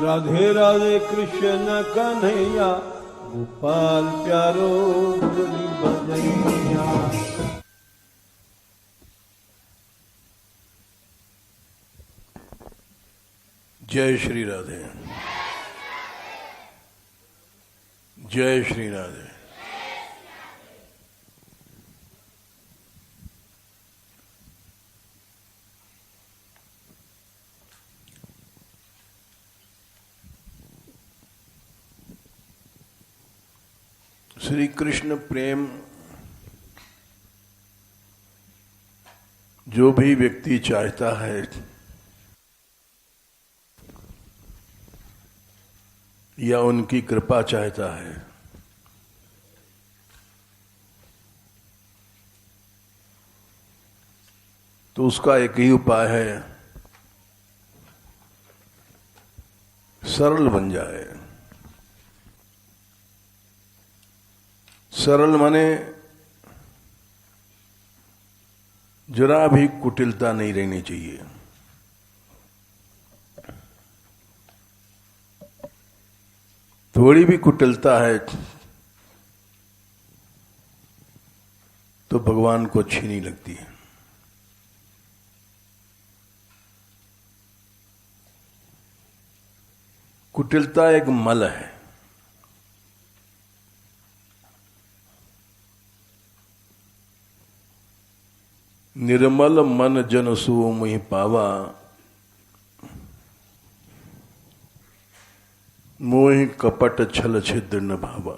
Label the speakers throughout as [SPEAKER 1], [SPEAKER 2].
[SPEAKER 1] राधे राधे कृष्ण कन्हैया, गोपाल प्यारो मुरली बजैया।
[SPEAKER 2] जय श्री राधे, जय श्री राधे। श्री कृष्ण प्रेम जो भी व्यक्ति चाहता है या उनकी कृपा चाहता है, तो उसका एक ही उपाय है, सरल बन जाए। सरल माने जरा भी कुटिलता नहीं रहनी चाहिए। थोड़ी भी कुटिलता है तो भगवान को अच्छी नहीं लगती है। कुटिलता एक मल है। निर्मल मन जन सो मुहि पावा, मोहि कपट छल छिद्र न भावा।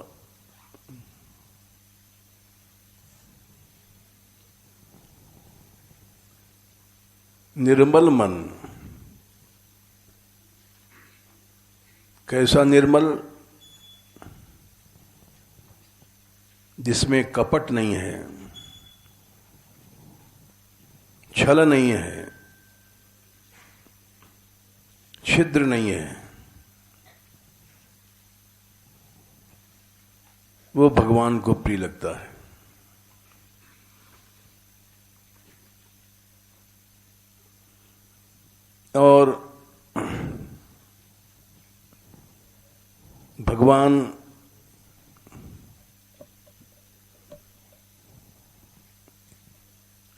[SPEAKER 2] निर्मल मन, कैसा निर्मल? जिसमें कपट नहीं है, छल नहीं है, छिद्र नहीं है, वो भगवान को प्रिय लगता है। और भगवान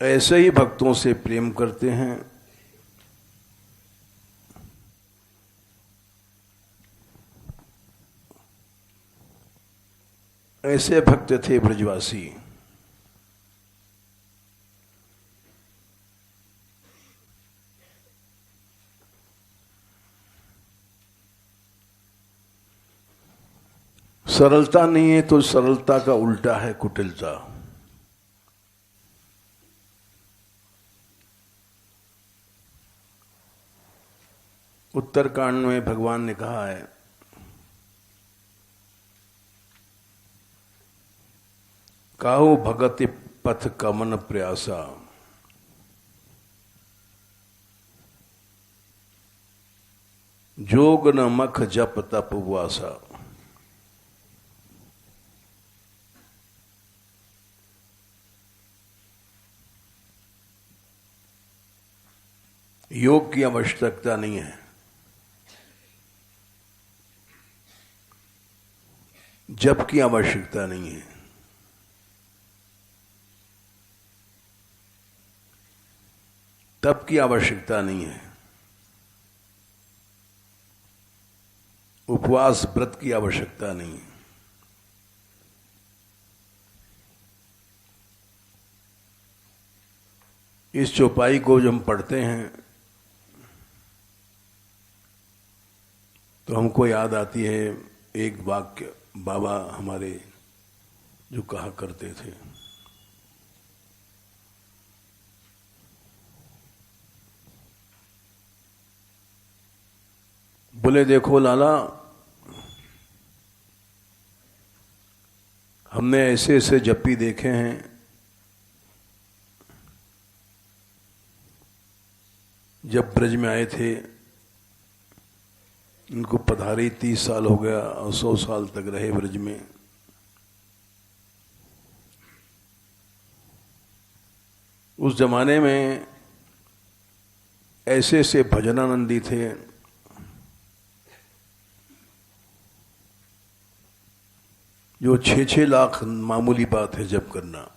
[SPEAKER 2] ऐसे ही भक्तों से प्रेम करते हैं ऐसे भक्त थे ब्रजवासी। सरलता नहीं है तो सरलता का उल्टा है कुटिलता। उत्तरकांड में भगवान ने कहा है, काहु भगति पथ कमन प्रयासा, जोग न मख जप तप वासा। योग की आवश्यकता नहीं है, जप की आवश्यकता नहीं है, तप की आवश्यकता नहीं है, उपवास व्रत की आवश्यकता नहीं है। इस चौपाई को जब हम पढ़ते हैं तो हमको याद आती है एक वाक्य बाबा हमारे जो कहा करते थे, बोले देखो लाला, हमने ऐसे ऐसे जप्पी देखे हैं जब ब्रज में आए थे, इनको पधारी 30 साल हो गया और 100 साल तक रहे ब्रज में। उस जमाने में ऐसे ऐसे भजनानंदी थे जो 6-6 लाख मामूली बात है जप करना।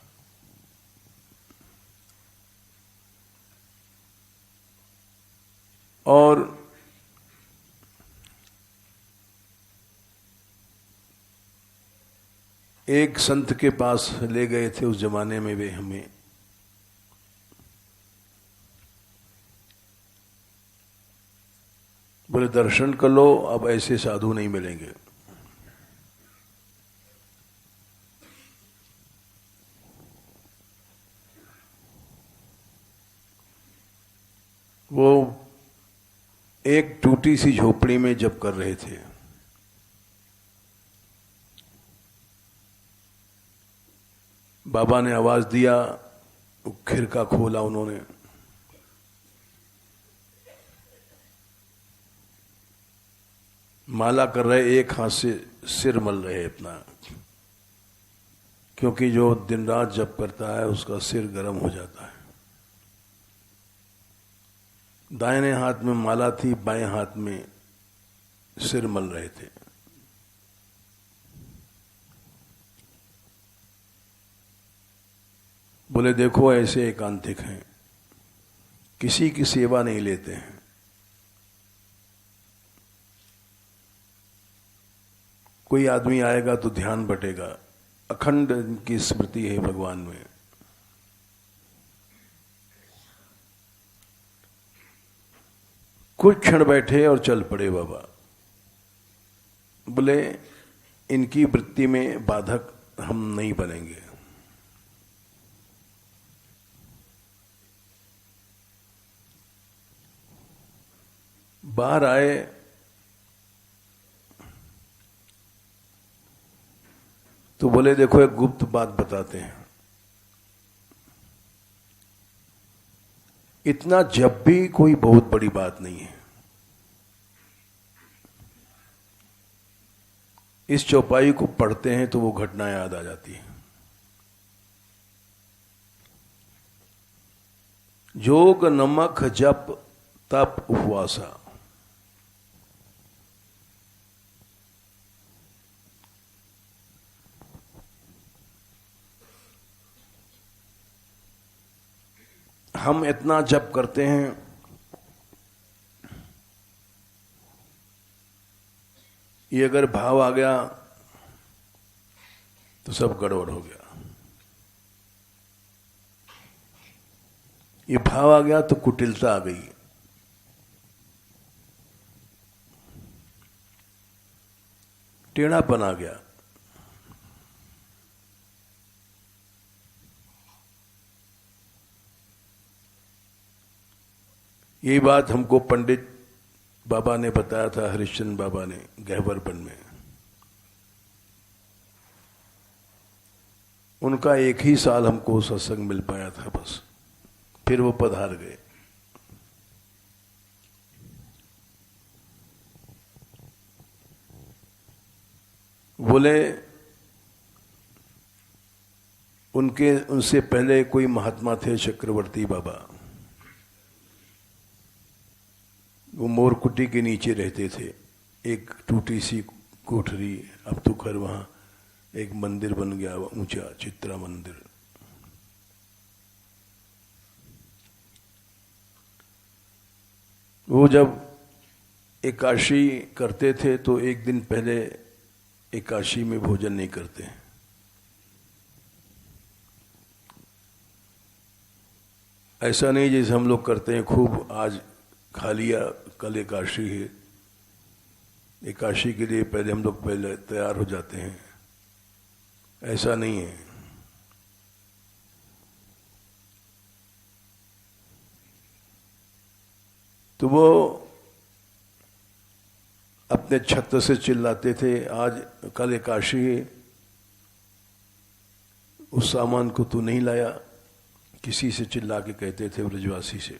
[SPEAKER 2] और एक संत के पास ले गए थे उस जमाने में वे हमें, बोले दर्शन कर लो, अब ऐसे साधु नहीं मिलेंगे। वो एक टूटी सी झोपड़ी में जब कर रहे थे, बाबा ने आवाज दिया, खिड़का खोला उन्होंने, माला कर रहे, एक हाथ से सिर मल रहे अपना, क्योंकि जो दिन रात जप करता है उसका सिर गर्म हो जाता है। दाहिने हाथ में माला थी, बाएं हाथ में सिर मल रहे थे। बोले देखो ऐसे एकांतिक हैं, किसी की सेवा नहीं लेते हैं। कोई आदमी आएगा तो ध्यान बटेगा, अखंड की स्मृति है भगवान में। कुछ क्षण बैठे और चल पड़े बाबा। बोले इनकी वृत्ति में बाधक हम नहीं बनेंगे। बाहर आए, तो बोले देखो एक गुप्त बात बताते हैं, इतना जब भी कोई बहुत बड़ी बात नहीं है। इस चौपाई को पढ़ते हैं तो वो घटना याद आ जाती है। जोग नमक जप तप उपवासा, हम इतना जप करते हैं, ये अगर भाव आ गया तो सब गड़बड़ हो गया। ये भाव आ गया तो कुटिलता आ गई। टेढ़ापन आ गया। यही बात हमको पंडित बाबा ने बताया था, हरिश्चंद्र बाबा ने, गहवरबन में। उनका एक ही साल हमको सत्संग मिल पाया था बस, फिर वो पधार गए। बोले उनसे पहले कोई महात्मा थे चक्रवर्ती बाबा, वो मोरकुटी के नीचे रहते थे, एक टूटी सी कोठरी, अब तो खैर वहां एक मंदिर बन गया ऊंचा, चित्रा मंदिर। वो जब एकादशी करते थे तो एक दिन पहले एकादशी में भोजन नहीं करते। ऐसा नहीं जैसे हम लोग करते हैं, खूब आज खा लिया, कल एकादशी है, एकादशी के लिए पहले हम लोग पहले तैयार हो जाते हैं। ऐसा नहीं है। तो वो अपने छत से चिल्लाते थे, आज कल एकादशी है, उस सामान को तू नहीं लाया, किसी से चिल्ला के कहते थे, ब्रजवासी से।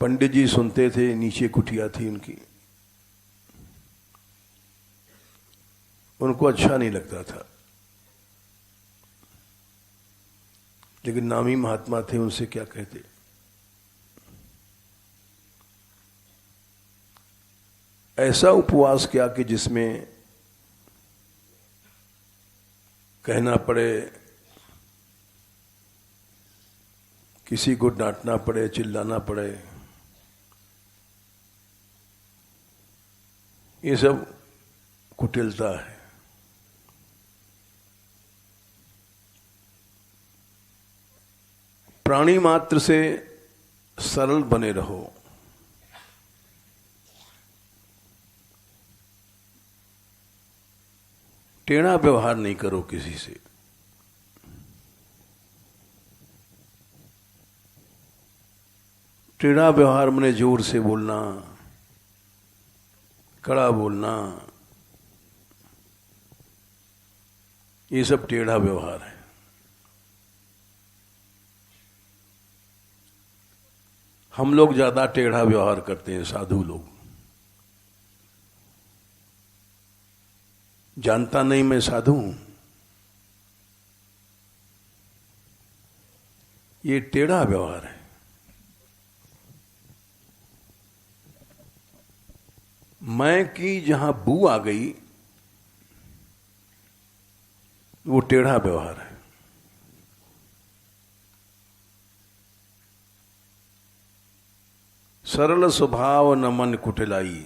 [SPEAKER 2] पंडित जी सुनते थे, नीचे कुटिया थी उनकी, उनको अच्छा नहीं लगता था, लेकिन नामी महात्मा थे, उनसे क्या कहते। ऐसा उपवास किया कि जिसमें कहना पड़े, किसी को डांटना पड़े, चिल्लाना पड़े, ये सब कुटिलता है। प्राणी मात्र से सरल बने रहो। टेढ़ा व्यवहार नहीं करो किसी से। टेढ़ा व्यवहार मने जोर से बोलना, कड़ा बोलना, ये सब टेढ़ा व्यवहार है। हम लोग ज्यादा टेढ़ा व्यवहार करते हैं, साधु लोग। जानता नहीं मैं साधु हूं, ये टेढ़ा व्यवहार है। मैं की जहां बू आ गई वो टेढ़ा व्यवहार है। सरल स्वभाव न मन कुटिलाई।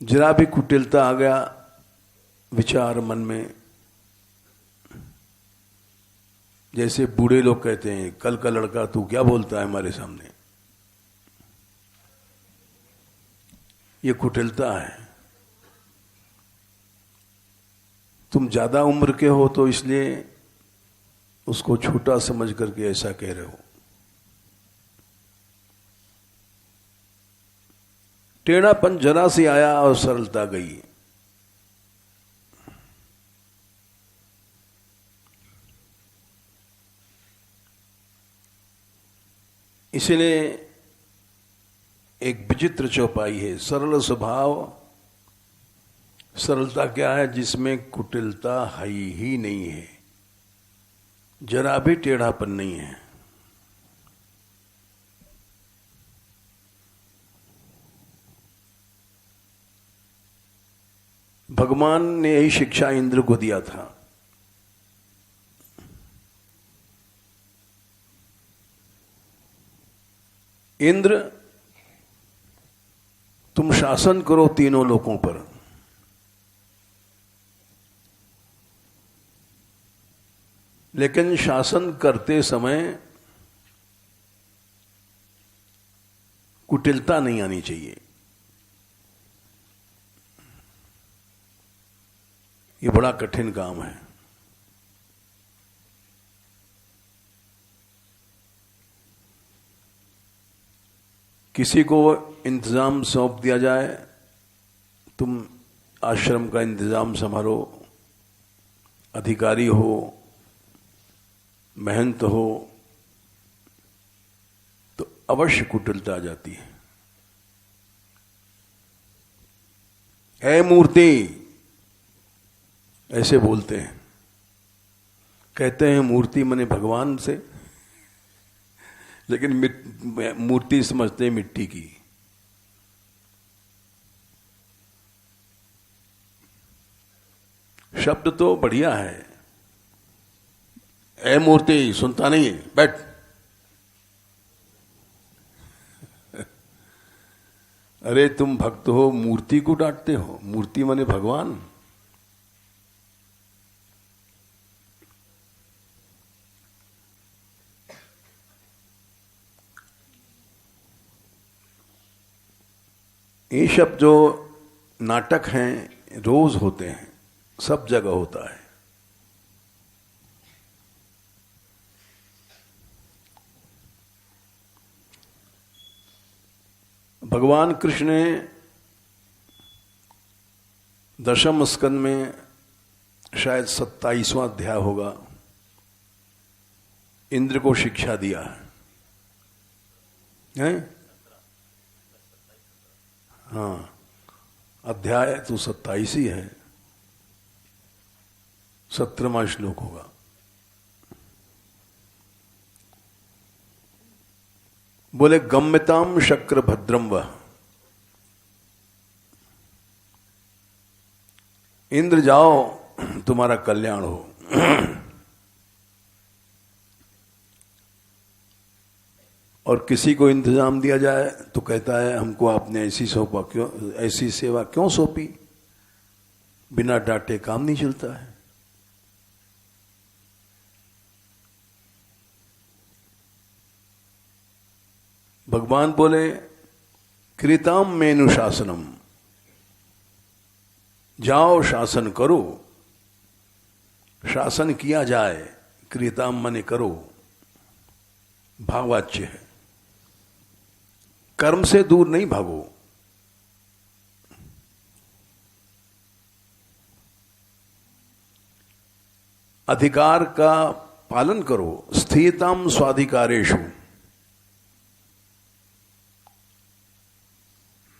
[SPEAKER 2] जरा भी कुटिलता आ गया विचार मन में, जैसे बूढ़े लोग कहते हैं, कल का लड़का तू क्या बोलता है हमारे सामने, ये कुटिलता है। तुम ज्यादा उम्र के हो तो इसलिए उसको छोटा समझ करके ऐसा कह रहे हो। टेढ़ापन जरा से आया और सरलता गई। इसलिए एक विचित्र चौपाई है, सरल स्वभाव। सरलता क्या है? जिसमें कुटिलता है ही नहीं है, जरा भी टेढ़ापन नहीं है। भगवान ने यही शिक्षा इंद्र को दिया था। इंद्र, तुम शासन करो तीनों लोकों पर, लेकिन शासन करते समय कुटिलता नहीं आनी चाहिए। ये बड़ा कठिन काम है। किसी को इंतजाम सौंप दिया जाए, तुम आश्रम का इंतजाम संभालो, अधिकारी हो, मेहनत हो, तो अवश्य कुटिलता आ जाती है। है मूर्ति, ऐसे बोलते हैं, कहते हैं मूर्ति मने भगवान से, लेकिन मूर्ति समझते हैं मिट्टी की। शब्द तो बढ़िया है, ए मूर्ति, सुनता नहीं है, बैठ। अरे तुम भक्त हो, मूर्ति को डांटते हो? मूर्ति माने भगवान। ये शब्द जो नाटक हैं रोज होते हैं, सब जगह होता है। भगवान कृष्ण ने दशम स्कंद में, शायद 27वां अध्याय होगा, इंद्र को शिक्षा दिया है? हाँ, अध्याय तो 27 ही है, 17वां श्लोक होगा। बोले गम्यताम शक्र भद्रम वह, इंद्र जाओ तुम्हारा कल्याण हो। और किसी को इंतजाम दिया जाए तो कहता है हमको आपने ऐसी सौंपा क्यों, ऐसी सेवा क्यों सौंपी, बिना डांटे काम नहीं चलता है। भगवान बोले कृताम मेनु शासनम, जाओ शासन करो, शासन किया जाए, कृताम मने करो, भाववाच्य है। कर्म से दूर नहीं भागो, अधिकार का पालन करो, स्थिताम स्वाधिकारेषु,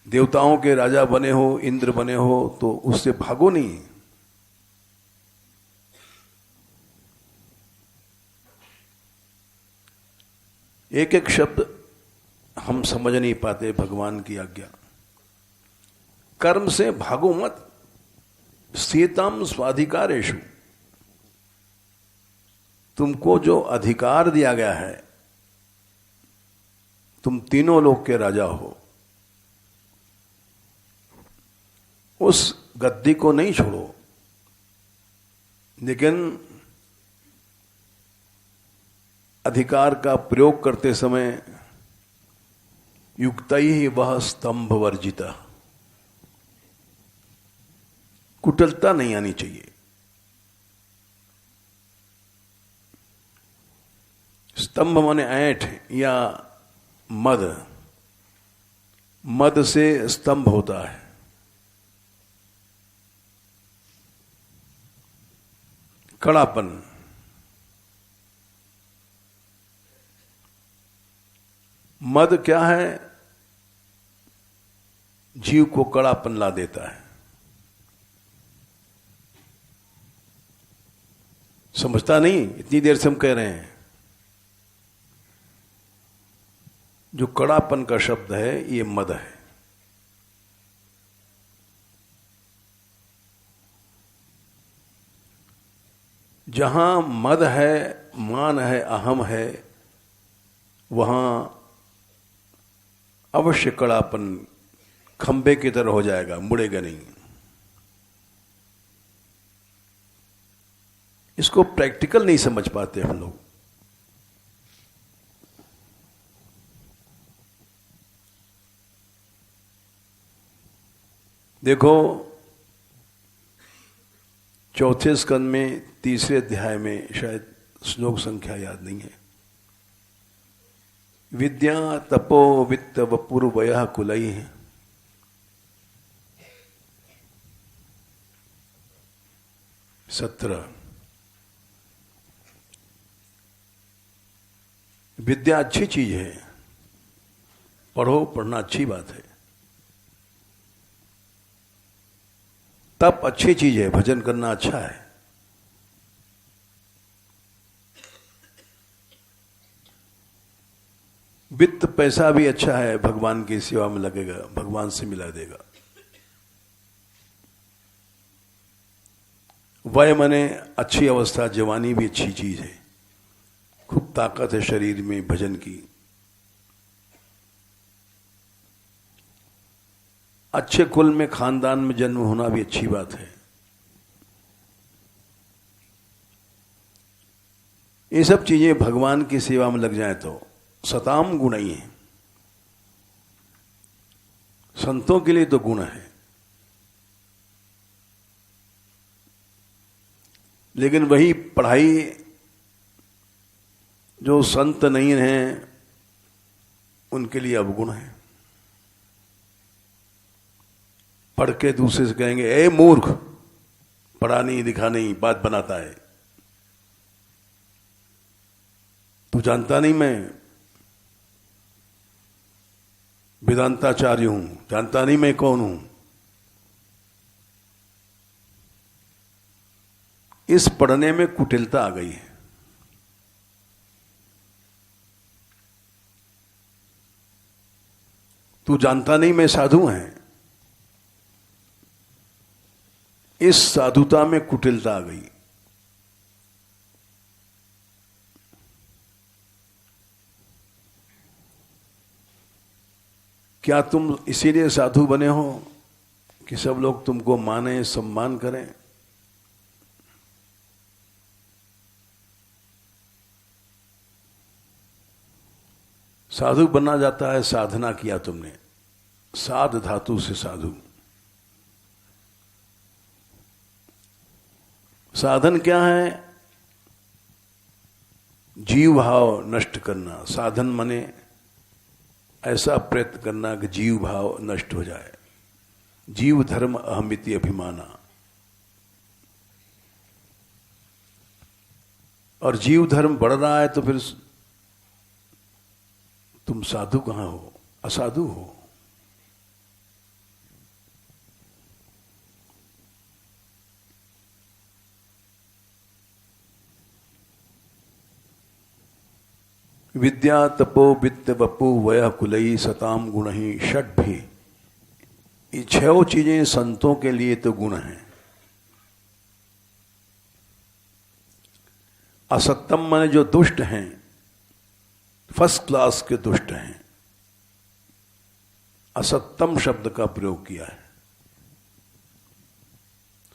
[SPEAKER 2] देवताओं के राजा बने हो, इंद्र बने हो तो उससे भागो नहीं। एक एक शब्द हम समझ नहीं पाते भगवान की आज्ञा। कर्म से भागो मत, स्थिताम स्वाधिकारेषु, तुमको जो अधिकार दिया गया है, तुम तीनों लोक के राजा हो, उस गद्दी को नहीं छोड़ो, लेकिन अधिकार का प्रयोग करते समय युक्तैः वह स्तंभ वर्जिता, कुटिलता नहीं आनी चाहिए। स्तंभ माने ऐंठ या मद, मद से स्तंभ होता है। कड़ापन, मद क्या है, जीव को कड़ापन ला देता है। समझता नहीं, इतनी देर से हम कह रहे हैं। जो कड़ापन का शब्द है ये मद है। जहां मद है, मान है, अहम है, वहां अवश्य कड़ापन खंबे की तरह हो जाएगा, मुड़ेगा नहीं। इसको प्रैक्टिकल नहीं समझ पाते हम लोग। देखो, चौथे स्कंद में तीसरे अध्याय में, शायद श्लोक संख्या याद नहीं है, विद्या तपो वित्त वपुर्वयः कुलैः 17। विद्या अच्छी चीज है, पढ़ो, पढ़ना अच्छी बात है। तप अच्छी चीज है, भजन करना अच्छा है। वित्त पैसा भी अच्छा है, भगवान की सेवा में लगेगा, भगवान से मिला देगा। वय मने अच्छी अवस्था, जवानी भी अच्छी चीज है, खूब ताकत है शरीर में भजन की। अच्छे कुल में, खानदान में जन्म होना भी अच्छी बात है। ये सब चीजें भगवान की सेवा में लग जाए तो सताम गुण ही है। संतों के लिए तो गुण है, लेकिन वही पढ़ाई जो संत नहीं हैं उनके लिए अवगुण है। पढ़ के दूसरे से कहेंगे, ए मूर्ख, पढ़ा नहीं लिखा नहीं, बात बनाता है, तू जानता नहीं मैं वेदांताचार्य हूं, जानता नहीं मैं कौन हूं। इस पढ़ने में कुटिलता आ गई है। तू जानता नहीं मैं साधु हैं। इस साधुता में कुटिलता आ गई। क्या तुम इसीलिए साधु बने हो कि सब लोग तुमको माने, सम्मान करें? साधु बनना जाता है साधना किया तुमने, साध धातु से साधु। साधन क्या है? जीव भाव नष्ट करना। साधन माने ऐसा प्रयत्न करना कि जीव भाव नष्ट हो जाए। जीव धर्म अहमिति अभिमाना। और जीव धर्म बढ़ रहा है तो फिर तुम साधु कहां हो? असाधु हो। विद्या तपो वित्त वपु वय कुलई सताम गुण ही षट भी। ये 6 चीजें संतों के लिए तो गुण हैं। असत्यम माने जो दुष्ट हैं, फर्स्ट क्लास के दुष्ट हैं। असत्यम शब्द का प्रयोग किया है,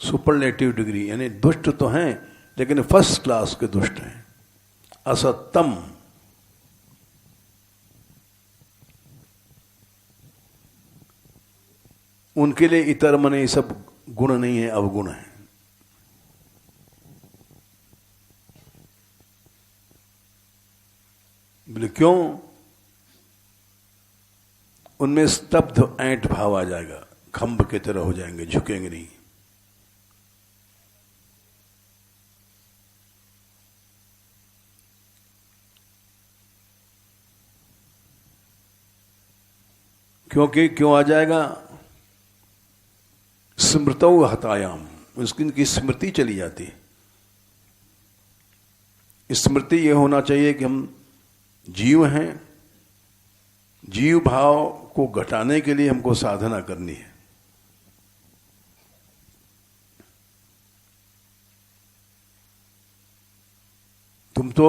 [SPEAKER 2] सुपरलेटिव डिग्री, यानी दुष्ट तो हैं लेकिन फर्स्ट क्लास के दुष्ट हैं। असत्यम। उनके लिए इतर मने ये सब गुण नहीं है, अवगुण है। बोले क्यों? उनमें स्तब्ध ऐंठ भाव आ जाएगा, खंभ की तरह हो जाएंगे, झुकेंगे नहीं। क्योंकि क्यों आ जाएगा? स्मृतौ हतायाम, उसकी स्मृति चली जाती है। स्मृति यह होना चाहिए कि हम जीव हैं, जीव भाव को घटाने के लिए हमको साधना करनी है। तुम तो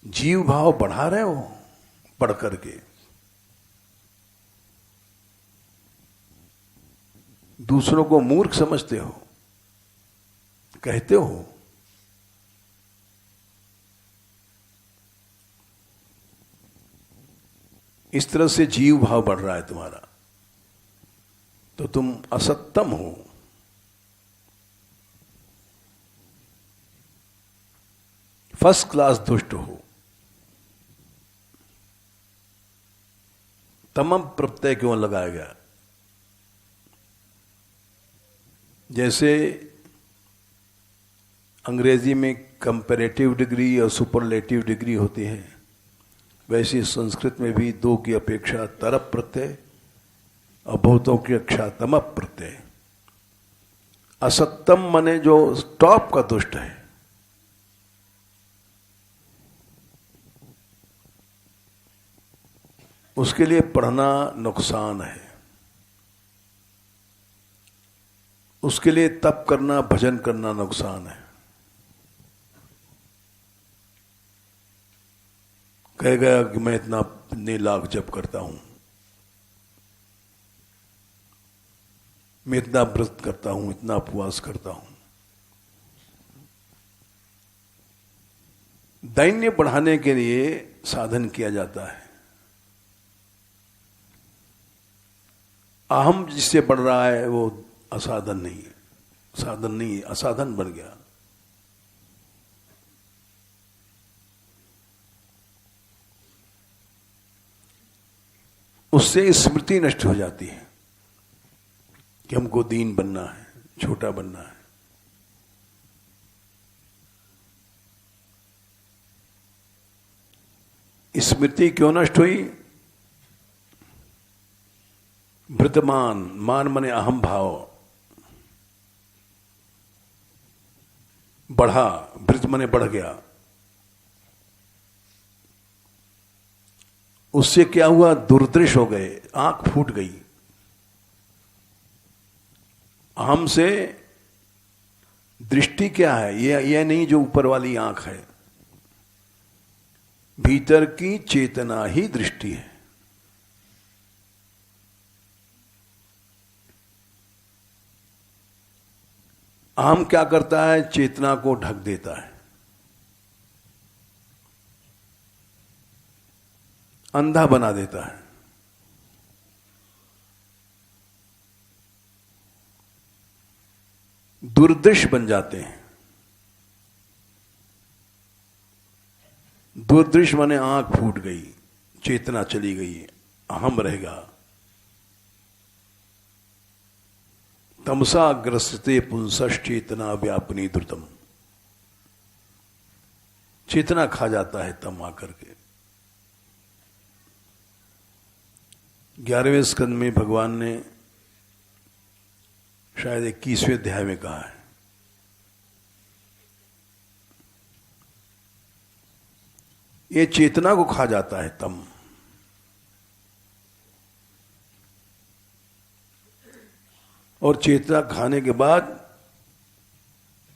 [SPEAKER 2] जीव भाव बढ़ा रहे हो पढ़ करके। दूसरों को मूर्ख समझते हो, कहते हो। इस तरह से जीव भाव बढ़ रहा है तुम्हारा, तो तुम असत्यम हो। फर्स्ट क्लास दुष्ट हो। तमम प्रत्यय क्यों लगाया गया? जैसे अंग्रेजी में कंपैरेटिव डिग्री और सुपरलेटिव डिग्री होती है, वैसे संस्कृत में भी 2 की अपेक्षा तरप प्रत्यय और बहुतों की अपेक्षा तमप प्रत्यय। असत्यम माने जो टॉप का दुष्ट है। उसके लिए पढ़ना नुकसान है, उसके लिए तप करना, भजन करना नुकसान है। कहेगा कि मैं इतने लाख जप करता हूं, मैं इतना व्रत करता हूं, इतना उपवास करता हूं। दैन्य बढ़ाने के लिए साधन किया जाता है। अहम जिससे बढ़ रहा है वो असाधन नहीं है, साधन नहीं है, असाधन बन गया। उससे स्मृति नष्ट हो जाती है कि हमको दीन बनना है, छोटा बनना है। स्मृति क्यों नष्ट हुई? वर्तमान, मान मने अहम भाव बढ़ा, वृत्त मने बढ़ गया। उससे क्या हुआ, दुर्दृश हो गए, आंख फूट गई। अहम से दृष्टि क्या है, यह नहीं जो ऊपर वाली आंख है, भीतर की चेतना ही दृष्टि है। अहम क्या करता है, चेतना को ढक देता है, अंधा बना देता है। दुर्दृश बन जाते हैं। दुर्दृश माने आंख फूट गई, चेतना चली गई, अहम रहेगा। तमसा ग्रसते पुंसश चेतना व्यापनी द्रुतम, चेतना खा जाता है तम आकर के। 11वें स्कंद में भगवान ने शायद 21वें अध्याय में कहा है, ये चेतना को खा जाता है तम। और चेतना खाने के बाद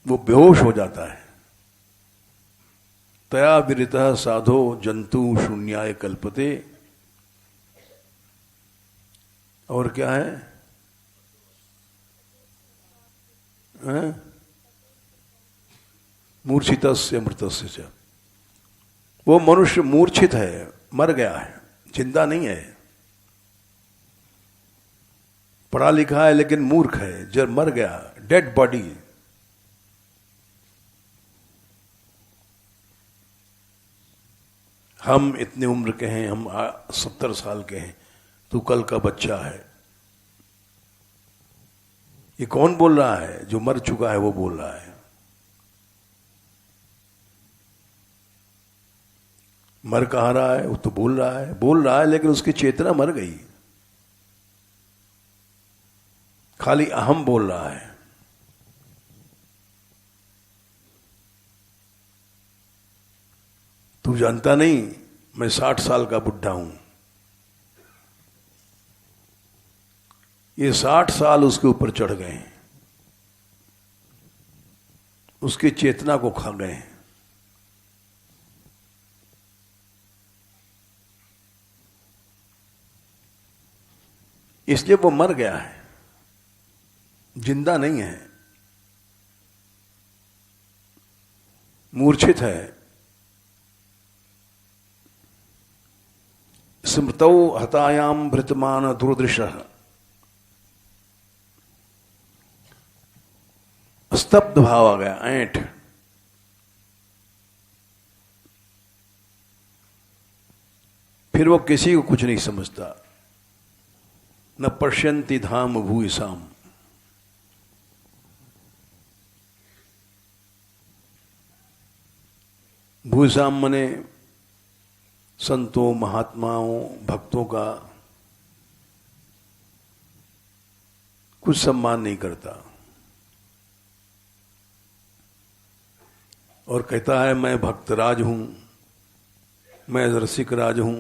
[SPEAKER 2] वो बेहोश हो जाता है। तया विरितः साधो जंतु शून्याय कल्पते। और क्या है, मूर्छितस्य मृतस्य च। वो मनुष्य मूर्छित है, मर गया है, जिंदा नहीं है। पढ़ा लिखा है लेकिन मूर्ख है, जब मर गया, डेड बॉडी। हम इतने उम्र के हैं, हम 70 साल के हैं, तू कल का बच्चा है। ये कौन बोल रहा है, जो मर चुका है वो बोल रहा है। मर कहाँ रहा है, वो तो बोल रहा है लेकिन उसकी चेतना मर गई, खाली अहम बोल रहा है। तू जानता नहीं मैं 60 साल का बुढ़ा हूं। ये 60 साल उसके ऊपर चढ़ गए हैं, उसकी चेतना को खा गए हैं। इसलिए वो मर गया है, जिंदा नहीं है, मूर्छित है। स्मृतौ हतायाम भृतमान दुर्दृशः, स्तब्ध भाव आ गया, ऐंठ। फिर वो किसी को कुछ नहीं समझता। न पश्यन्ति धाम भूयसाम, भूयसाम मने संतों, महात्माओं, भक्तों का कुछ सम्मान नहीं करता और कहता है मैं भक्तराज हूं, मैं रसिक राज हूं।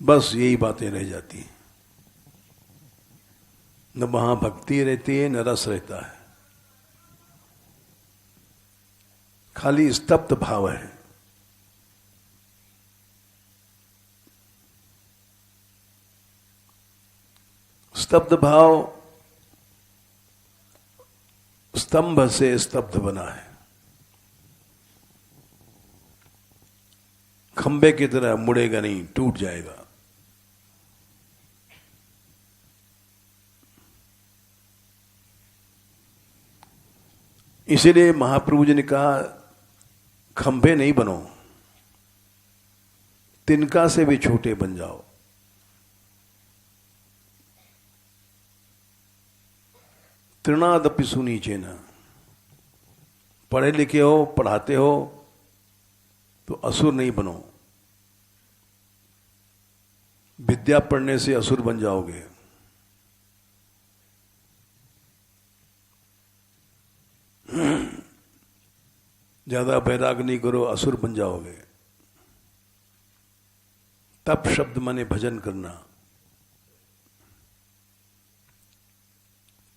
[SPEAKER 2] बस यही बातें रह जाती हैं। न वहां भक्ति रहती है, न रस रहता है, खाली स्तब्ध भाव है। स्तब्ध भाव स्तंभ से स्तब्ध बना है, खंबे की तरह मुड़ेगा नहीं, टूट जाएगा। इसीलिए महाप्रभु जी ने कहा खंबे नहीं बनो, तिनका से भी छोटे बन जाओ। तृणादपि सुनीचेन, पढ़े लिखे हो, पढ़ाते हो तो असुर नहीं बनो। विद्या पढ़ने से असुर बन जाओगे। ज्यादा वैराग नहीं करो, असुर बन जाओगे। तप शब्द माने भजन करना।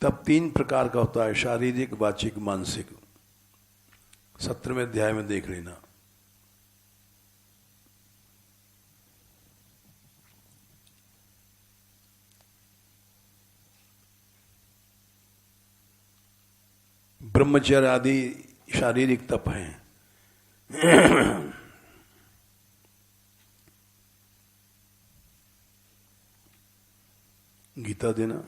[SPEAKER 2] तप 3 प्रकार का होता है, शारीरिक, वाचिक, मानसिक। 17वें अध्याय में देख लेना। ब्रह्मचर्य आदि शारीरिक तप हैं। गीता देना।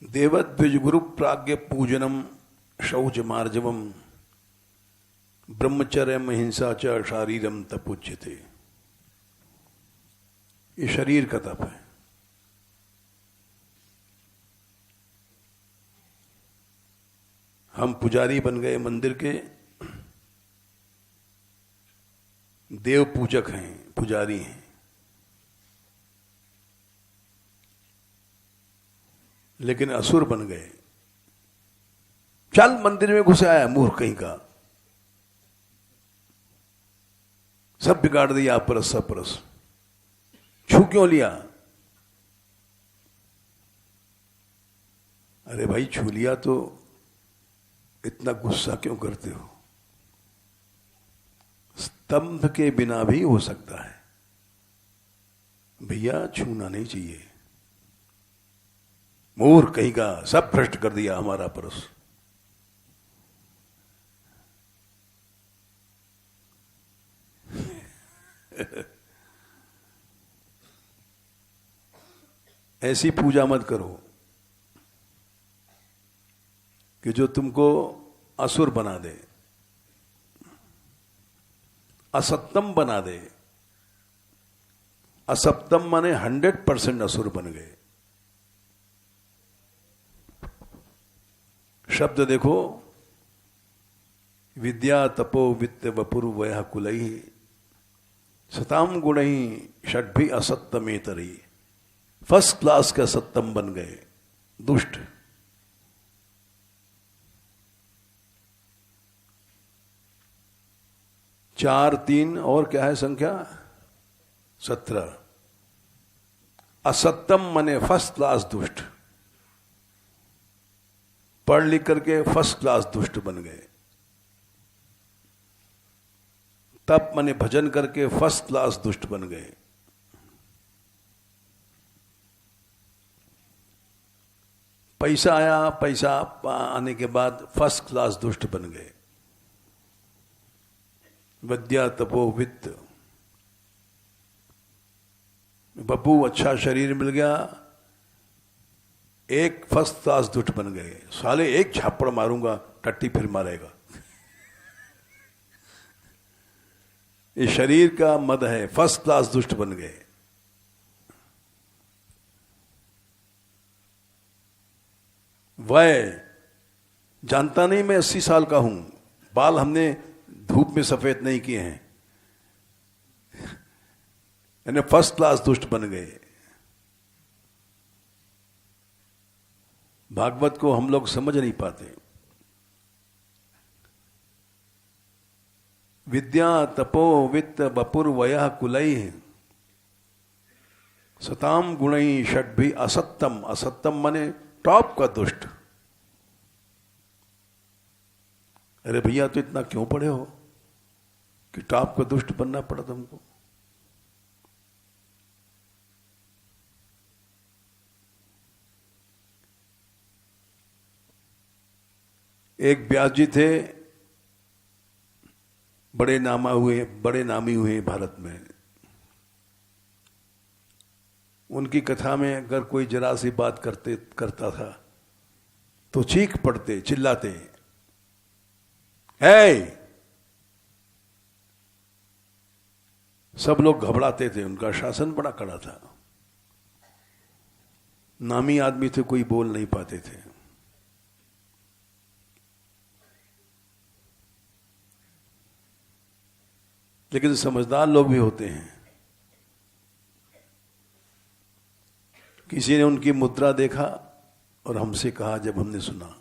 [SPEAKER 2] देवद्विज गुरु प्राज्ञ पूजनम शौच मार्जवम ब्रह्मचर्य हिंसा च शारीरम तपोच्यते। ये शरीर का तप है। हम पुजारी बन गए मंदिर के, देव पूजक हैं, पुजारी हैं। लेकिन असुर बन गए। चल मंदिर में घुस आया मूर्ख कहीं का, सब बिगाड़ दिया, परस सब परस। छू क्यों लिया? अरे भाई छू लिया तो इतना गुस्सा क्यों करते हो? स्तंभ के बिना भी हो सकता है भैया, छूना नहीं चाहिए। मूर्ख कहीं का, सब भ्रष्ट कर दिया हमारा परस। ऐसी पूजा मत करो कि जो तुमको असुर बना दे, असप्तम बना दे। असप्तम माने 100% असुर बन गए। शब्द देखो, विद्या तपो वित्त वपुर वया कुलई सताम गुणई षड्भी असत्तमेतरी। फर्स्ट क्लास का सत्तम बन गए, दुष्ट। चार 3 और क्या है संख्या? 17। असत्तम माने फर्स्ट क्लास दुष्ट। पढ़ लिख करके फर्स्ट क्लास दुष्ट बन गए। तप माने भजन करके फर्स्ट क्लास दुष्ट बन गए। पैसा आया, पैसा आने के बाद फर्स्ट क्लास दुष्ट बन गए। विद्या तपो वित्त, बब्बू अच्छा शरीर मिल गया, एक फर्स्ट क्लास दुष्ट बन गए। साले एक झापड़ मारूंगा, टट्टी फिर मारेगा। ये शरीर का मद है, फर्स्ट क्लास दुष्ट बन गए। वह जानता नहीं मैं 80 साल का हूं, बाल हमने धूप में सफेद नहीं किए हैं, यानी फर्स्ट क्लास दुष्ट बन गए। भागवत को हम लोग समझ नहीं पाते। विद्या तपो वित्त बपुर वया कुलई सताम गुणई षड्भी असत्तम। असत्तम माने टॉप का दुष्ट। अरे भैया तो इतना क्यों पढ़े हो कि टॉप का दुष्ट बनना पड़ा तुमको? एक व्यास जी थे, बड़े नामी हुए भारत में। उनकी कथा में अगर कोई जरा सी बात करता था तो चीख पड़ते, चिल्लाते, है सब लोग घबराते थे। उनका शासन बड़ा कड़ा था। नामी आदमी थे, कोई बोल नहीं पाते थे। लेकिन समझदार लोग भी होते हैं। किसी ने उनकी मुद्रा देखा और हमसे कहा, जब हमने सुना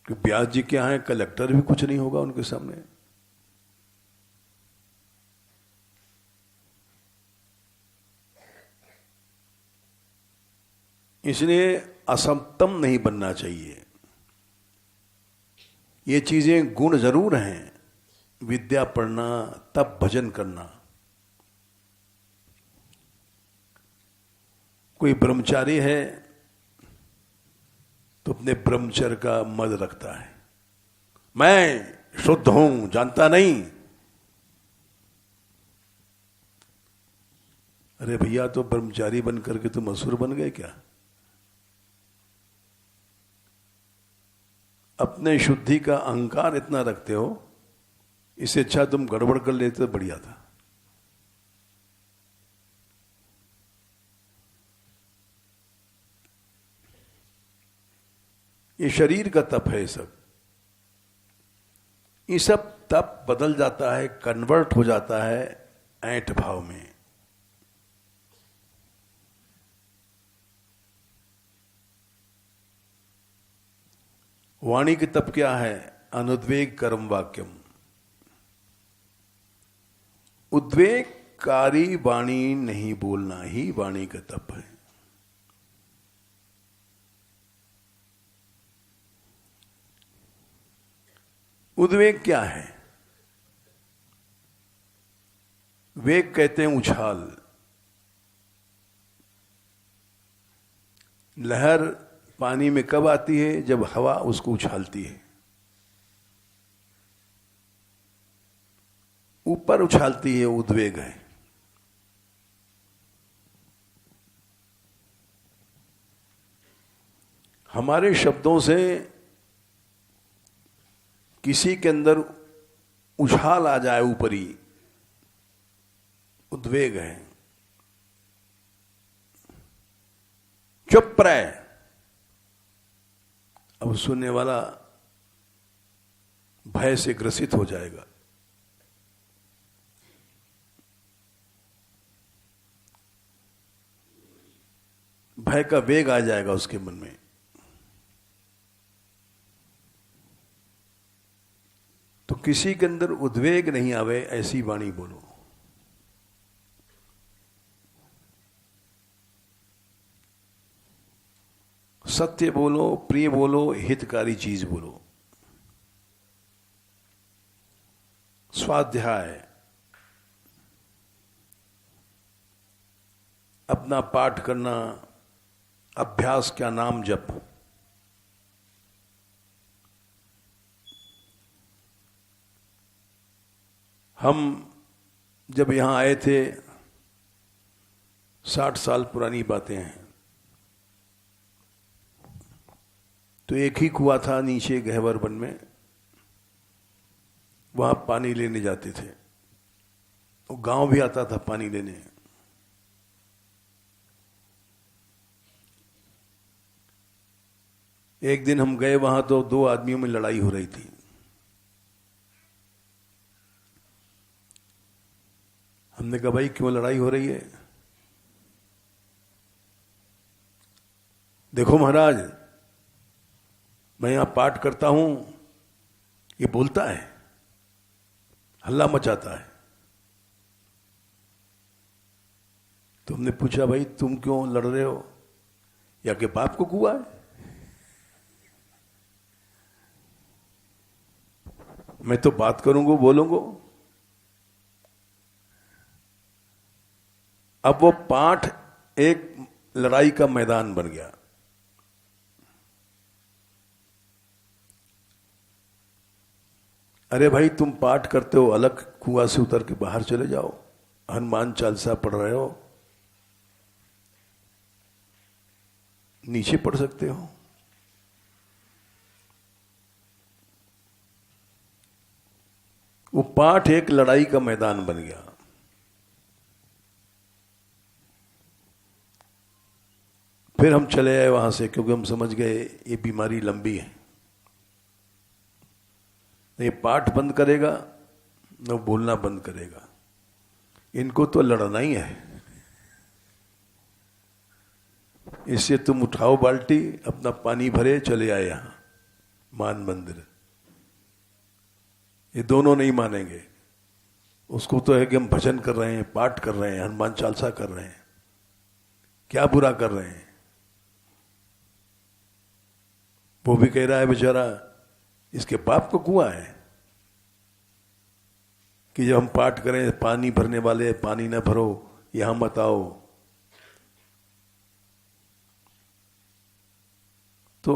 [SPEAKER 2] कि व्यास जी क्या है, कलेक्टर भी कुछ नहीं होगा उनके सामने। इसलिए असमतम नहीं बनना चाहिए। ये चीजें गुण जरूर हैं, विद्या पढ़ना, तप भजन करना। कोई ब्रह्मचारी है तो अपने ब्रह्मचर्य का मद रखता है, मैं शुद्ध हूं, जानता नहीं। अरे भैया, तो ब्रह्मचारी बन करके तुम असुर बन गए क्या? अपने शुद्धि का अहंकार इतना रखते हो, इससे अच्छा तुम गड़बड़ कर लेते तो बढ़िया था। ये शरीर का तप है। ये सब तप बदल जाता है, कन्वर्ट हो जाता है ऐंठ भाव में। वाणी की तप क्या है? अनुद्वेग कर्म वाक्यम। उद्वेगकारी वाणी नहीं बोलना ही वाणी का तप है। उद्वेग क्या है? वेग कहते हैं उछाल। लहर पानी में कब आती है? जब हवा उसको उछालती है, ऊपर उछालती है, उद्वेग है। हमारे शब्दों से किसी के अंदर उछाल आ जाए ऊपरी, उद्वेग है। चुप रहे, अब सुनने वाला भय से ग्रसित हो जाएगा। भय का वेग आ जाएगा उसके मन में। तो किसी के अंदर उद्वेग नहीं आवे ऐसी वाणी बोलो। सत्य बोलो, प्रिय बोलो, हितकारी चीज बोलो। स्वाध्याय, अपना पाठ करना, अभ्यास क्या नाम जप। हम जब यहां आए थे, 60 साल पुरानी बातें हैं, तो एक ही कुआं था नीचे गहवर वन में, वहां पानी लेने जाते थे। वो गांव भी आता था पानी लेने। एक दिन हम गए वहां तो 2 आदमियों में लड़ाई हो रही थी। हमने कहा, भाई क्यों लड़ाई हो रही है? देखो महाराज, मैं यहां पाठ करता हूं, ये बोलता है, हल्ला मचाता है। तो हमने पूछा, भाई तुम क्यों लड़ रहे हो? या के बाप को कुआ है? मैं तो बात करूंगा, बोलूंगा। अब वो पाठ एक लड़ाई का मैदान बन गया। अरे भाई, तुम पाठ करते हो, अलग कुआं से उतर के बाहर चले जाओ। हनुमान चालीसा पढ़ रहे हो, नीचे पढ़ सकते हो। वो पाठ एक लड़ाई का मैदान बन गया। फिर हम चले आए वहां से, क्योंकि हम समझ गए ये बीमारी लंबी है। नहीं पाठ बंद करेगा न बोलना बंद करेगा। इनको तो लड़ना ही है। इससे तुम उठाओ बाल्टी, अपना पानी भरे, चले आए यहां मान मंदिर। ये दोनों नहीं मानेंगे। उसको तो है कि हम भजन कर रहे हैं, पाठ कर रहे हैं, हनुमान चालीसा कर रहे हैं, क्या बुरा कर रहे हैं। वो भी कह रहा है बेचारा इसके बाप को कुआं है कि जब हम पाठ करें पानी भरने वाले पानी न भरो, यहां मत आओ। तो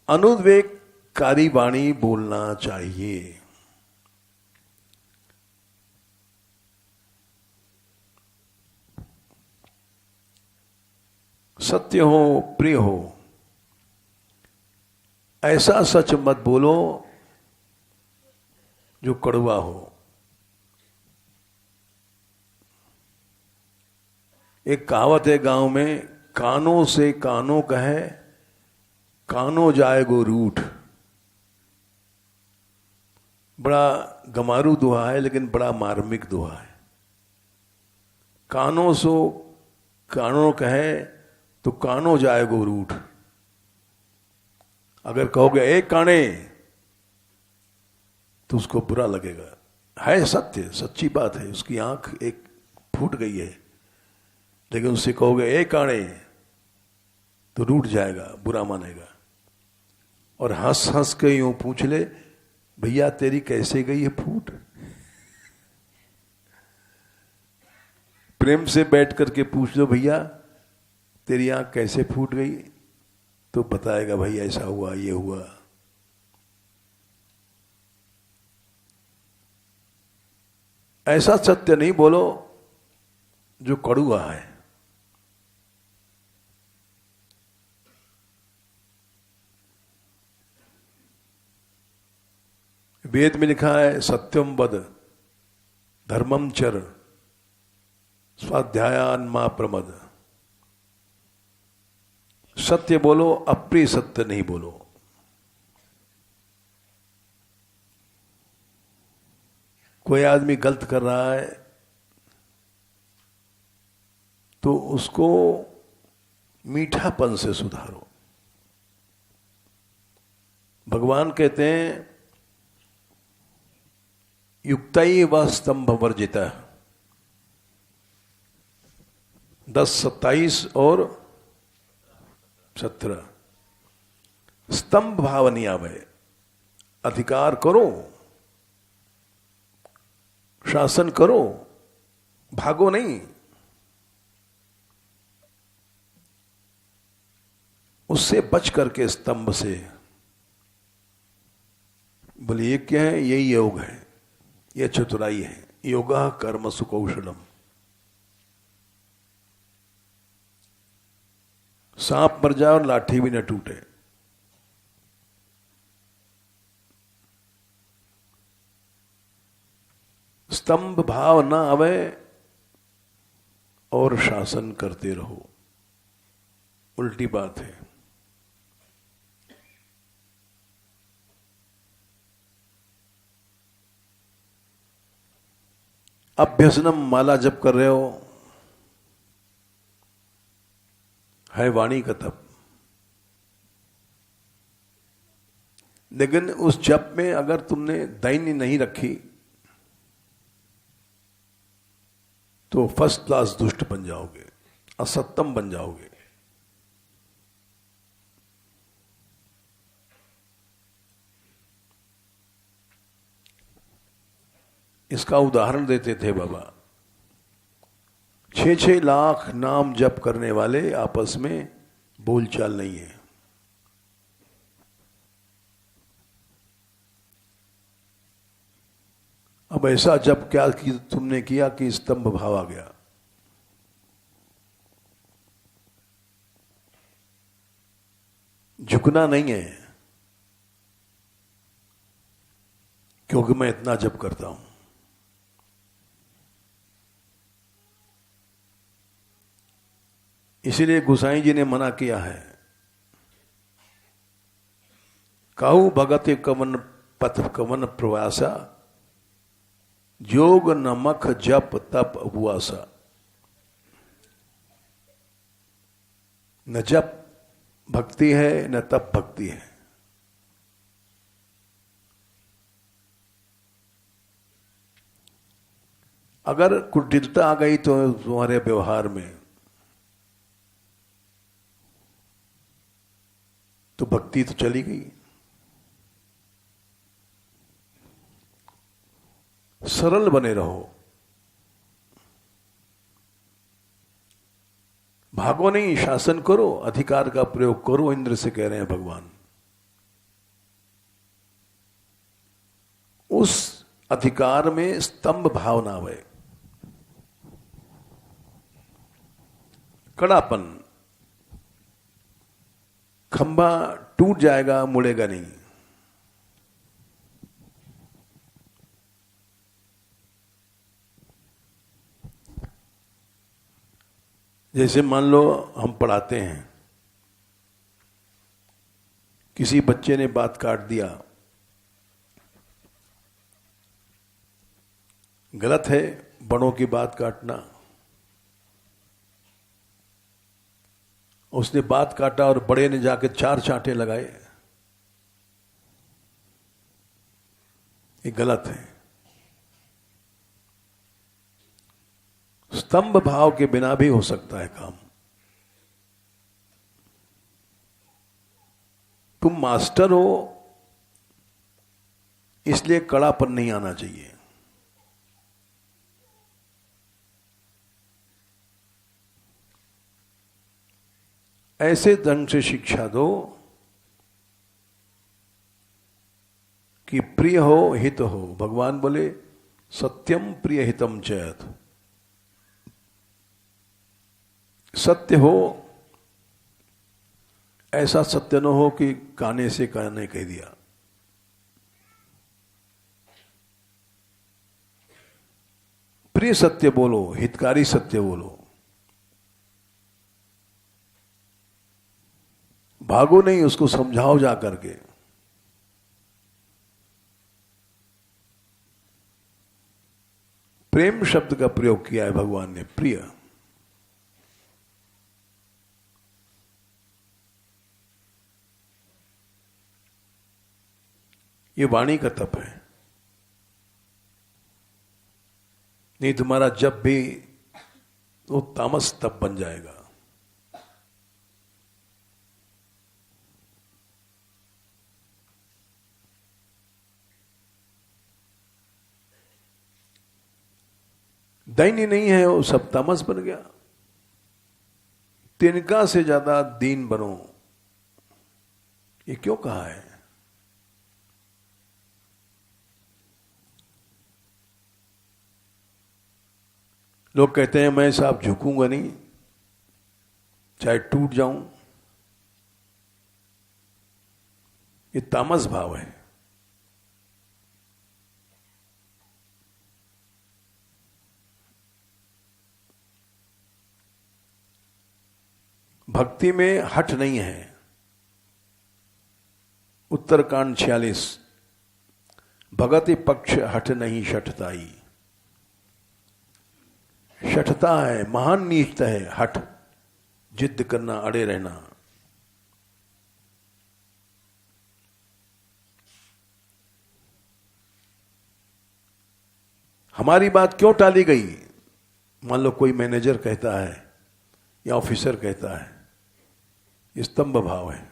[SPEAKER 2] अनुद्वेगकारी वाणी बोलना चाहिए। सत्य हो, प्रिय हो, ऐसा सच मत बोलो जो कड़वा हो। एक कहावत है गांव में, कानों से कानों कहे, कानों जाए गो रूठ। बड़ा गमारू दोहा है लेकिन बड़ा मार्मिक दोहा है। कानों सो कानों कहे तो कानों जाए गो रूठ। अगर कहोगे एक काने तो उसको बुरा लगेगा। है सत्य, सच्ची बात है, उसकी आंख एक फूट गई है, लेकिन उससे कहोगे एक काने तो रूठ जाएगा, बुरा मानेगा। और हंस हंस के यूं पूछ ले, भैया तेरी कैसे गई है फूट। प्रेम से बैठ करके पूछ लो, भैया तेरी आंख कैसे फूट गई, तो बताएगा भाई ऐसा हुआ, ये हुआ। ऐसा सत्य नहीं बोलो जो कड़वा है। वेद में लिखा है सत्यम वद धर्मम चर स्वाध्यायान मा प्रमद। सत्य बोलो, अप्रिय सत्य नहीं बोलो। कोई आदमी गलत कर रहा है तो उसको मीठापन से सुधारो। भगवान कहते हैं युक्तई व स्तंभ वर्जिता 10:27 और 17। स्तंभ भाव नहीं आवे, अधिकार करो, शासन करो, भागो नहीं। उससे बच करके स्तंभ से। बोले ये क्या है? यही योग है, यह चतुराई है। योगा कर्म सुकौशलम। सांप मर जाए और लाठी भी न टूटे। स्तंभ भाव ना आवे और शासन करते रहो, उल्टी बात है। अभ्यसनम माला जप कर रहे हो, है वाणी का तप, लेकिन उस जप में अगर तुमने दैन्य नहीं रखी तो फर्स्ट क्लास दुष्ट बन जाओगे, असत्यम बन जाओगे। इसका उदाहरण देते थे बाबा। 6-6 लाख नाम जप करने वाले आपस में बोलचाल नहीं है। अब ऐसा जप क्या कि तुमने किया कि स्तंभ भाव आ गया। झुकना नहीं है क्योंकि मैं इतना जप करता हूं। इसीलिए गोसाई जी ने मना किया है, काहू भगत कवन पथ कवन प्रवासा, जोग नमक जप तप उपवासा। न जप भक्ति है न तप भक्ति है। अगर कुटिलता आ गई तो तुम्हारे व्यवहार में, तो भक्ति तो चली गई। सरल बने रहो, भागो नहीं, शासन करो, अधिकार का प्रयोग करो, इंद्र से कह रहे हैं भगवान। उस अधिकार में स्तंभ भाव ना आवे, कड़ापन। खंभा टूट जाएगा, मुड़ेगा नहीं। जैसे मान लो हम पढ़ाते हैं, किसी बच्चे ने बात काट दिया, गलत है बड़ों की बात काटना। उसने बात काटा और बड़े ने जाके 4 चांटे लगाए, ये गलत है। स्तंभ भाव के बिना भी हो सकता है काम। तुम मास्टर हो इसलिए कड़ापन नहीं आना चाहिए। ऐसे ढंग से शिक्षा दो कि प्रिय हो हित हो। भगवान बोले सत्यम प्रिय हितम चयत। सत्य हो, ऐसा सत्य न हो कि काने से काने कह दिया। प्रिय सत्य बोलो, हितकारी सत्य बोलो। भागो नहीं, उसको समझाओ जा करके। प्रेम शब्द का प्रयोग किया है भगवान ने, प्रिय। ये वाणी का तप है। नहीं तुम्हारा जब भी वो तामस तप बन जाएगा। दैन्य नहीं है, वो सब तामस बन गया। तिनका से ज्यादा दीन बनो, ये क्यों कहा है? लोग कहते हैं मैं साहब झुकूंगा नहीं, चाहे टूट जाऊं। ये तामस भाव है। भक्ति में हठ नहीं है। उत्तरकांड 46, भगति पक्ष हठ नहीं शठताई। शठता है, महान नीचता है हठ, जिद करना, अड़े रहना। हमारी बात क्यों टाली गई? मान लो कोई मैनेजर कहता है या ऑफिसर कहता है, ये स्तंभ भाव है।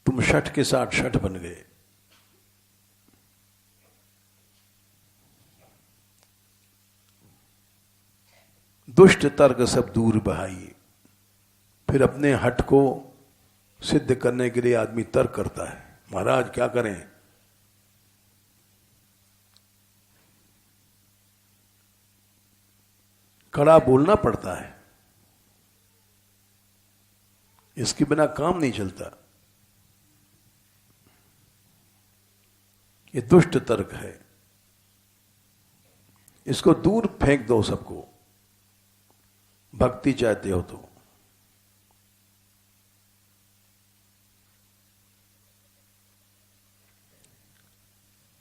[SPEAKER 2] तुम शठ के साथ शठ बन गए। दुष्ट तर्क सब दूर बहाइए। फिर अपने हठ को सिद्ध करने के लिए आदमी तर्क करता है, महाराज क्या करें? कड़ा बोलना पड़ता है, इसके बिना काम नहीं चलता। ये दुष्ट तर्क है, इसको दूर फेंक दो सबको। भक्ति चाहते हो तो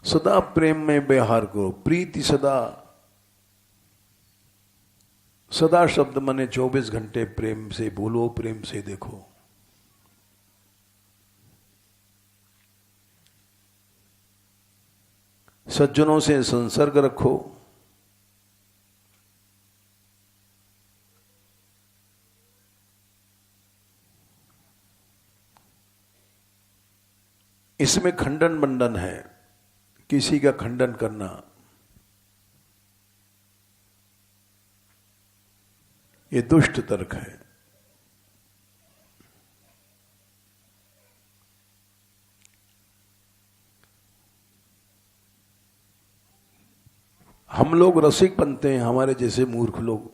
[SPEAKER 2] सदा प्रेम में व्यवहार करो, प्रीति सदा। सदा शब्द माने 24 घंटे प्रेम से बोलो, प्रेम से देखो। सज्जनों से संसर्ग रखो। इसमें खंडन मंडन है, किसी का खंडन करना। ये दुष्ट तर्क है। हम लोग रसिक बनते हैं, हमारे जैसे मूर्ख लोग।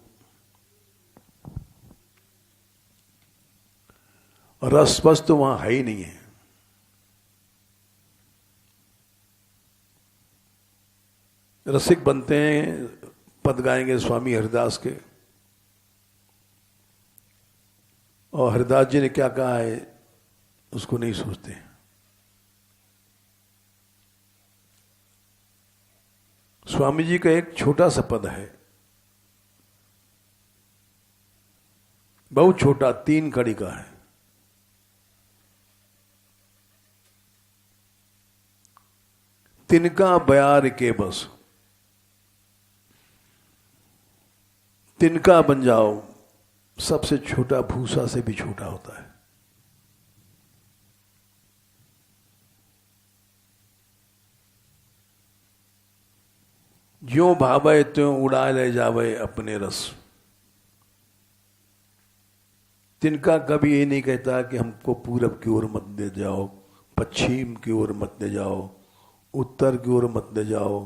[SPEAKER 2] रस बस तो वहां है ही नहीं है। रसिक बनते हैं, पद गाएंगे स्वामी हरिदास के, और हरिदास जी ने क्या कहा है उसको नहीं सोचते। स्वामी जी का एक छोटा सा पद है, बहुत छोटा, 3 कड़ी का है। तिनका बयार के बस, तिनका बन जाओ। सबसे छोटा भूसा से भी छोटा होता है। ज्यों भावे त्यों उड़ा ले जावे अपने रस। तिनका कभी ये नहीं कहता कि हमको पूरब की ओर मत ले जाओ, पश्चिम की ओर मत ले जाओ, उत्तर की ओर मत ले जाओ,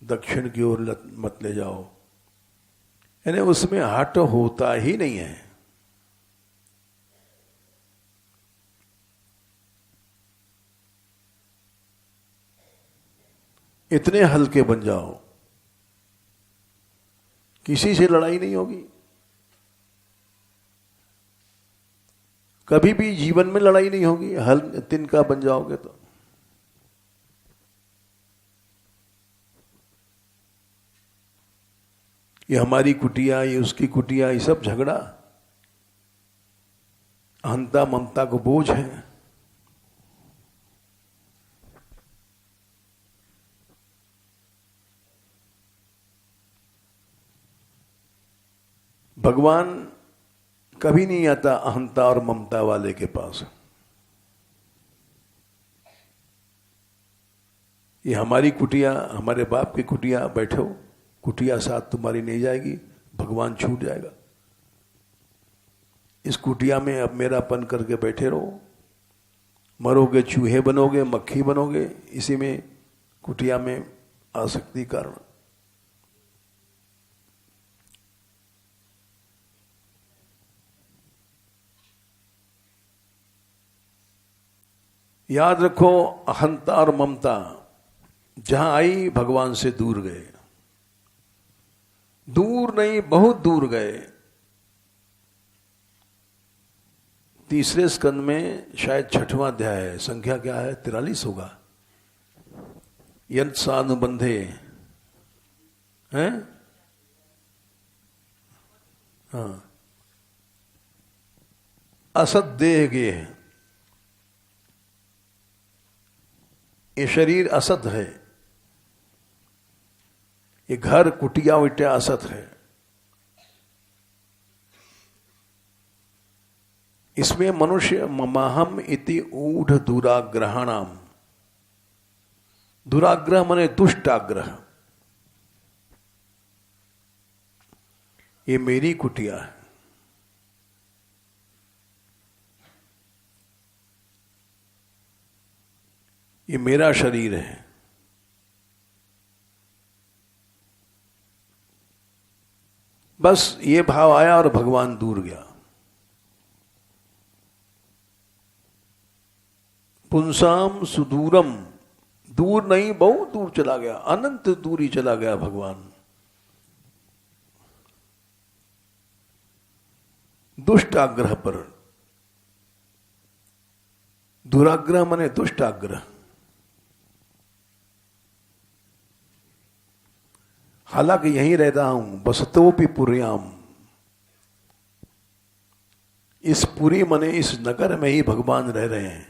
[SPEAKER 2] दक्षिण की ओर मत ले जाओ। यानी उसमें हट होता ही नहीं है। इतने हल्के बन जाओ, किसी से लड़ाई नहीं होगी। कभी भी जीवन में लड़ाई नहीं होगी, तिनका बन जाओगे तो। ये हमारी कुटिया, ये उसकी कुटिया, ये सब झगड़ा अहंता ममता को बोझ है। भगवान कभी नहीं आता अहंता और ममता वाले के पास। ये हमारी कुटिया, हमारे बाप की कुटिया, बैठो, कुटिया साथ तुम्हारी नहीं जाएगी, भगवान छूट जाएगा। इस कुटिया में अब मेरापन करके बैठे रहो, मरोगे चूहे बनोगे, मक्खी बनोगे, इसी में कुटिया में आसक्ति कारण। याद रखो, अहंता और ममता जहां आई भगवान से दूर गए। दूर नहीं, बहुत दूर गए। तीसरे स्कंद में शायद 6वां अध्याय है, संख्या क्या है, 43 होगा। यंत सानुबंधे हैं, हाँ, असत देह गे है। ये शरीर असत है, ये घर कुटिया विटिया असत है। इसमें मनुष्य ममाहम इति ऊढ़ दुराग्रहाणाम, दुराग्रह माने दुष्टाग्रह, ये मेरी कुटिया है। ये मेरा शरीर है। बस ये भाव आया और भगवान दूर गया। पुंसाम सुदूरम, दूर नहीं, बहुत दूर चला गया, अनंत दूरी चला गया भगवान। दुष्ट आग्रह पर, दुराग्रह माने दुष्ट आग्रह। हालांकि यहीं रहता हूं, बसतोपि पुर्याम, इस पुरी मने इस नगर में ही भगवान रह रहे हैं।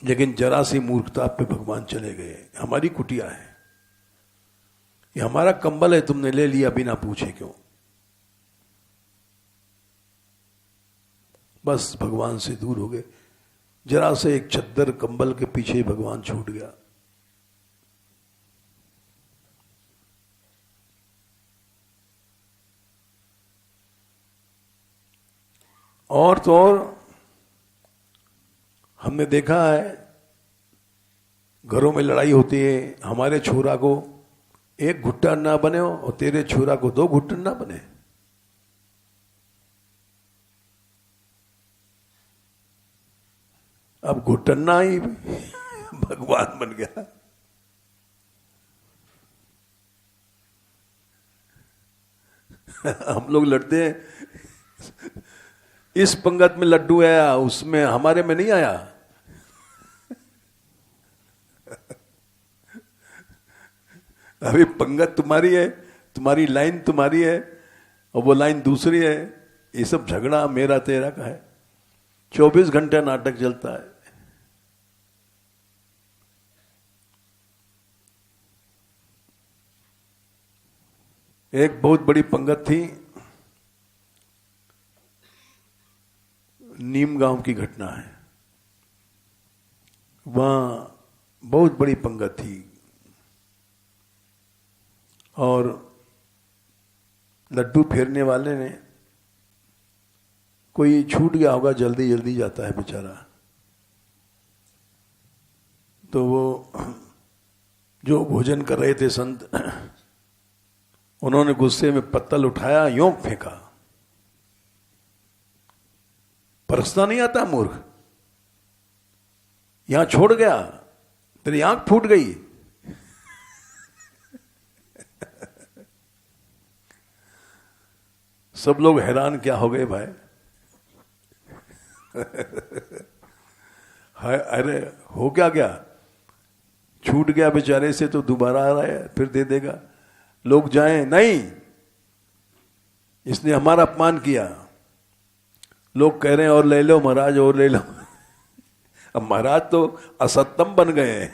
[SPEAKER 2] लेकिन जरा सी मूर्खता पे भगवान चले गए। हमारी कुटिया है, ये हमारा कंबल है, तुमने ले लिया बिना पूछे क्यों? बस भगवान से दूर हो गए। जरा से एक चद्दर कंबल के पीछे ही भगवान छूट गया। और तो और हमने देखा है घरों में लड़ाई होती है, हमारे छोरा को एक घुट्टा ना बने हो और तेरे छोरा को 2 घुट्टन ना बने। अब घुटन्ना ही भगवान बन गया। हम लोग लड़ते हैं, इस पंगत में लड्डू आया, उसमें हमारे में नहीं आया। अभी पंगत तुम्हारी है, तुम्हारी लाइन तुम्हारी है और वो लाइन दूसरी है। ये सब झगड़ा मेरा तेरा का है। 24 घंटे नाटक चलता है। एक बहुत बड़ी पंगत थी, नीम गांव की घटना है। वहां बहुत बड़ी पंगत थी और लड्डू फेरने वाले ने, कोई छूट गया होगा, जल्दी जल्दी जाता है बेचारा, तो वो जो भोजन कर रहे थे संत, उन्होंने गुस्से में पत्तल उठाया, यों फेंका। परसना नहीं आता मूर्ख, यहां छोड़ गया, तेरी आंख फूट गई। सब लोग हैरान क्या हो गए भाई। अरे हो क्या गया, छूट गया बेचारे से तो दोबारा आ रहा है, फिर दे देगा। लोग जाएं, नहीं, इसने हमारा अपमान किया। लोग कह रहे हैं और ले लो महाराज, और ले लो। अब महाराज तो असत्यम बन गए हैं।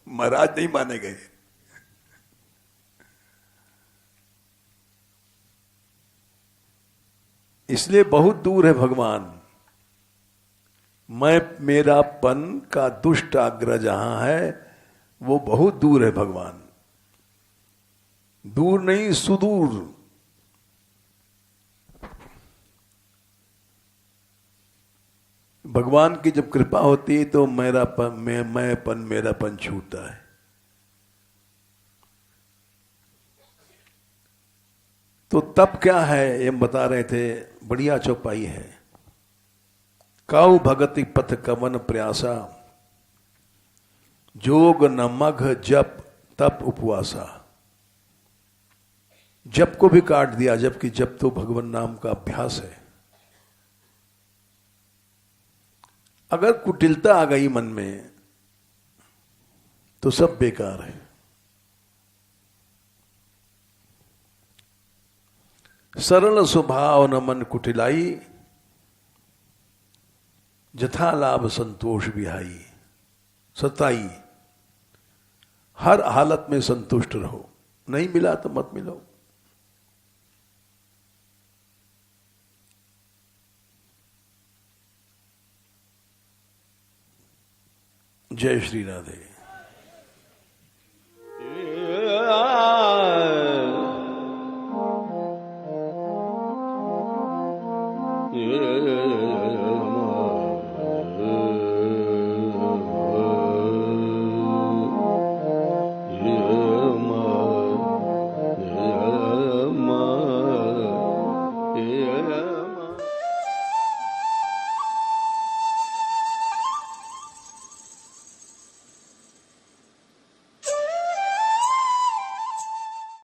[SPEAKER 2] महाराज नहीं माने गए। इसलिए बहुत दूर है भगवान। मैं मेरापन का दुष्ट आग्रह जहां है, वो बहुत दूर है भगवान। दूर नहीं, सुदूर। भगवान की जब कृपा होती है तो मेरापन, मैंपन, मेरापन छूटता है। तो तब क्या है, ये बता रहे थे, बढ़िया चौपाई है। काउ भगति पथ कवन प्रयासा, जोग न मघ जप तप उपवासा। जप को भी काट दिया, जबकि जप तो भगवान नाम का अभ्यास है। अगर कुटिलता आ गई मन में तो सब बेकार है। सरल स्वभाव न मन कुटिलाई, जथा लाभ संतोष बिहाई। सताई, हर हालत में संतुष्ट रहो, नहीं मिला तो मत मिलो। जय श्री राधे।